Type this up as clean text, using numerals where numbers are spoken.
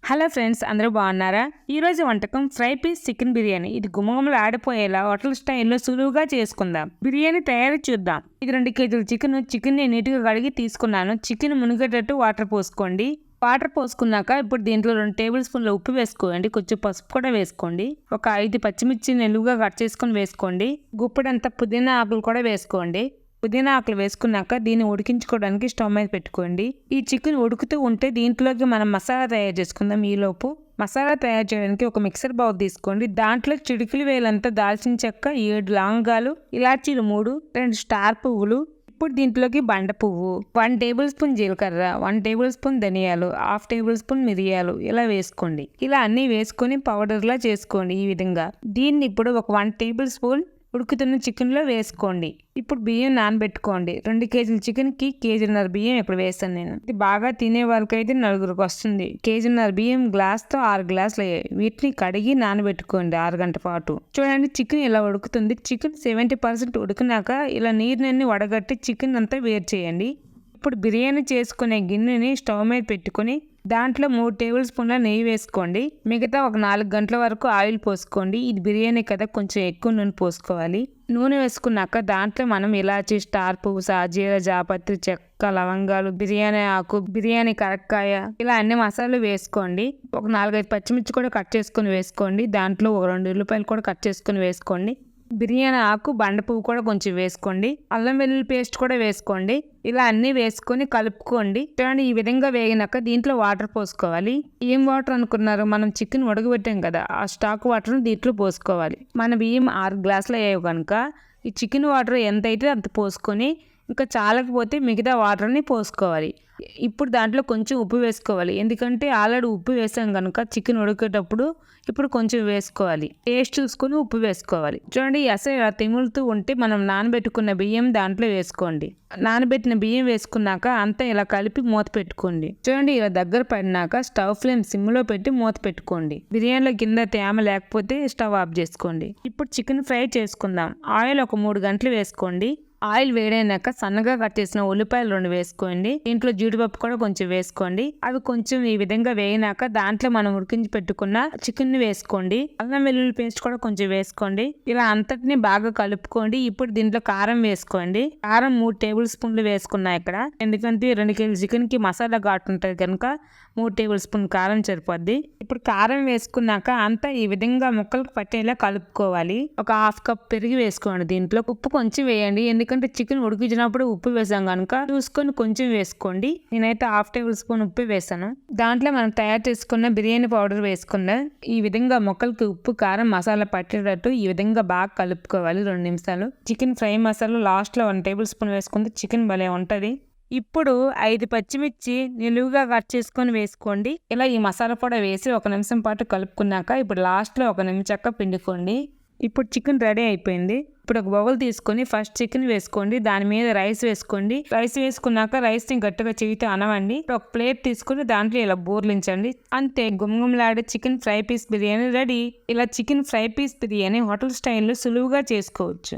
Hello friends, అందరూ బాగున్నారా? ఈరోజు వంటకం ఫ్రై పీస్ చికెన్ బిర్యానీ. ఇది గుమగుమలు ఆడిపోయేలా హోటల్ స్టైల్లో సులువుగా చేసుకుందాం. బిర్యానీ తయారీ చూద్దాం. ఇది 2 కేజీల చికెన్ ని నీట్గా కడిగి తీసుకున్నాను. చికెన్ మునిగేటట్టు వాటర్ పోసుకోండి. వాటర్ పోసుకున్నాక ఇప్పుడు దీంట్లో 2 టేబుల్ స్పూన్ల ఉప్పు వేసుకోండి. కొంచెం పసుపు కూడా వేసుకోండి. ఒక 5 పచ్చిమిర్చి నిలువుగా కట్ చేసుకొని వేసుకోండి. గుప్పెడంత పుదీనా ఆకులు కూడా వేసుకోండి. పుదీనా ఆకులు వేసుకున్నాక దీన్ని ఉడికించుకోవడానికి స్టవ్ మీద పెట్టుకోండి. ఈ చికెన్ ఉడుకుతూ ఉంటే దీంట్లోకి మనం మసాలా తయారు చేసుకుందాం. ఈలోపు మసాలా తయారు చేయడానికి ఒక మిక్సర్ బౌల్ తీసుకోండి. దాంట్లో చిటికిలి వేలంతా దాల్చిన చెక్క, 7 లవంగాలు, ఇలాచీలు 3, 2 స్టార్ పువ్వులు. ఇప్పుడు దీంట్లోకి బండ పువ్వు, 1 టేబుల్ స్పూన్ జీలకర్ర, 1 టేబుల్ స్పూన్ ధనియాలు, 1/2 టేబుల్ స్పూన్ మిరియాలు ఇలా వేసుకోండి. ఇలా అన్నీ వేసుకొని పౌడర్లా చేసుకోండి. ఈ విధంగా దీన్ని ఇప్పుడు ఒక 1 టేబుల్ స్పూన్ ఉడుకుతున్న చికెన్లో వేసుకోండి. ఇప్పుడు బియ్యం నానబెట్టుకోండి. 2 కేజీల చికెన్కి 1.5 కేజీన్నర బియ్యం ఇప్పుడు వేస్తాను నేను. ఇది బాగా తినే వాళ్ళకైతే 4గురికి వస్తుంది. 1.5 కేజీన్నర బియ్యం గ్లాస్తో 6 గ్లాసులు అయ్యాయి. వీటిని కడిగి నానబెట్టుకోండి 6 గంటల పాటు. చూడండి, చికెన్ ఇలా ఉడుకుతుంది. చికెన్ 70% ఉడికినాక ఇలా నీరుని వడగట్టి చికెన్ అంతా వేరు చేయండి. ఇప్పుడు బిర్యానీ చేసుకునే గిన్నెని స్టవ్ మీద పెట్టుకొని దాంట్లో 3 టేబుల్ స్పూన్ల నెయ్యి వేసుకోండి. మిగతా ఒక 4 గంటల వరకు ఆయిల్ పోసుకోండి. ఇది బిర్యానీ కదా, కొంచెం ఎక్కువ నూనె పోసుకోవాలి. నూనె వేసుకున్నాక దాంట్లో మనం ఇలాచీ, స్టార్ పువ్వు, సాజీర, జాపత్రి, చెక్క, లవంగాలు, బిర్యానీ ఆకు, బిర్యానీ కరక్కాయ ఇలా అన్ని మసాలాలు వేసుకోండి. ఒక 4-5 పచ్చిమిర్చి కూడా కట్ చేసుకొని వేసుకోండి. దాంట్లో ఒక 2 ఉల్లిపాయలు కూడా కట్ చేసుకొని వేసుకోండి. బిర్యానీ ఆకు, బండ పువ్వు కూడా కొంచెం వేసుకోండి. అల్లం వెల్లుల్లి పేస్ట్ కూడా వేసుకోండి. ఇలా అన్నీ వేసుకొని కలుపుకోండి. చూడండి, ఈ విధంగా వేగినాక దీంట్లో వాటర్ పోసుకోవాలి. ఏం వాటర్ అనుకున్నారు? మనం చికెన్ ఉడకబెట్టాం కదా, ఆ స్టాక్ వాటర్ని దీంట్లో పోసుకోవాలి. మన బియ్యం 6 గ్లాసులు అయ్యాయి కనుక ఈ చికెన్ వాటర్ ఎంత అయితే అంత పోసుకొని ఇంకా చాలకపోతే మిగతా వాటర్ని పోసుకోవాలి. ఇప్పుడు దాంట్లో కొంచెం ఉప్పు వేసుకోవాలి. ఎందుకంటే ఆల్రెడీ ఉప్పు వేసాం కనుక చికెన్ ఉడికేటప్పుడు ఇప్పుడు కొంచెం వేసుకోవాలి. టేస్ట్ చూసుకొని ఉప్పు వేసుకోవాలి. చూడండి, అసలు ఇలా తిములుతూ ఉంటే మనం నానబెట్టుకున్న బియ్యం దాంట్లో వేసుకోండి. నానబెట్టిన బియ్యం వేసుకున్నాక అంతా ఇలా కలిపి మూత పెట్టుకోండి. చూడండి, ఇలా దగ్గర పడినాక స్టవ్ ఫ్లేమ్ సిమ్లో పెట్టి మూత పెట్టుకోండి. బిర్యానీలో కింద తేమ లేకపోతే స్టవ్ ఆఫ్ చేసుకోండి. ఇప్పుడు చికెన్ ఫ్రై చేసుకుందాం. ఆయిల్ ఒక 3 గంటలు వేసుకోండి. ఆయిల్ వేడైనాక సన్నగా కట్ చేసిన ఉల్లిపాయలు 2 వేసుకోండి. దీంట్లో జీడిపప్పు కూడా కొంచెం వేసుకోండి. అవి కొంచెం ఈ విధంగా వేయినాక దాంట్లో మనం ఉడికించి పెట్టుకున్న చికెన్ ని వేసుకోండి. అల్లం వెల్లుల్లి పేస్ట్ కూడా కొంచెం వేసుకోండి. ఇలా అంతటిని బాగా కలుపుకోండి. ఇప్పుడు దీంట్లో కారం వేసుకోండి. కారం 3 టేబుల్ స్పూన్లు వేసుకున్నా ఇక్కడ. ఎందుకంటే 2 కేజీల చికెన్ కి మసాలా ఘాటు ఉంటుంది కనుక 3 టేబుల్ స్పూన్ కారం సరిపోద్ది. ఇప్పుడు కారం వేసుకున్నాక అంతా ఈ విధంగా ముక్కలకు పట్టేలా కలుపుకోవాలి. ఒక 1/2 కప్ పెరుగు వేసుకోండి. దీంట్లో ఉప్పు కొంచెం వేయండి. ఎందుకంటే చికెన్ ఉడికించినప్పుడు ఉప్పు వేసాం కనుక చూసుకొని కొంచెం వేసుకోండి. నేనైతే 1/2 టేబుల్ స్పూన్ ఉప్పు వేసాను. దాంట్లో మనం తయారు చేసుకున్న బిర్యానీ పౌడర్ వేసుకున్నా. ఈ విధంగా ముక్కలకి ఉప్పు, కారం, మసాలా పట్టేటట్టు ఈ విధంగా బాగా కలుపుకోవాలి 2 నిమిషాలు. చికెన్ ఫ్రై మసాలా లాస్ట్లో 1 టేబుల్ స్పూన్ వేసుకుంటే చికెన్ భలే ఉంటుంది. ఇప్పుడు 5 పచ్చిమిర్చి నిలువుగా కట్ చేసుకొని వేసుకోండి. ఇలా ఈ మసాలా పొడి వేసి 1 నిమిషం పాటు కలుపుకున్నాక ఇప్పుడు లాస్ట్లో 1 నిమిషం పిండుకోండి. ఇప్పుడు చికెన్ రెడీ అయిపోయింది. ఇప్పుడు ఒక బౌల్ తీసుకొని ఫస్ట్ చికెన్ వేసుకోండి. దాని మీద రైస్ వేసుకోండి. రైస్ వేసుకున్నాక రైస్ని గట్టిగా చేయితే అనవండి. ఒక ప్లేట్ తీసుకుని దాంట్లో ఇలా బోర్లించండి. అంతే, గుమగుమలాడే chicken fry piece biryani ready. ఇలా chicken fry piece biryani hotel స్టైల్లో సులువుగా చేసుకోవచ్చు.